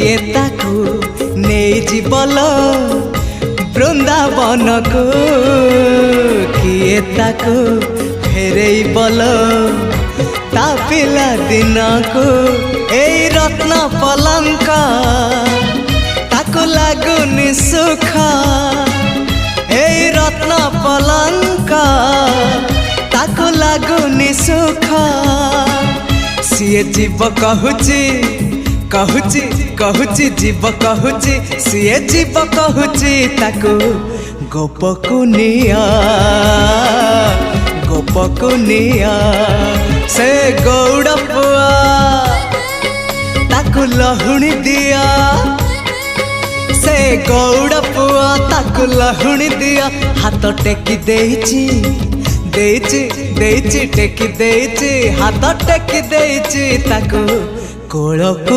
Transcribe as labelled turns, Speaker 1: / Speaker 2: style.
Speaker 1: किए ताकू नहीं जीवल बृंदावन को किए ताकू फेरे बल ता पिला दिन को ए रत्न पलंक ताकू लागुनि सुख ए रत्न पलंक ताकू लागुनि सुख सीए जीव कहूची कहूची कहूची जीव कहूची सीए जीव कहूची ताकू गोपकु निया से गौड़ पुआ ताकू लहुणी दिया से गौड़ पुआ ताकू लहुणी दिया हाथ टेकी देइची देइची देइची टेकी देइची हाथ टेकी देइची ताकू कोलको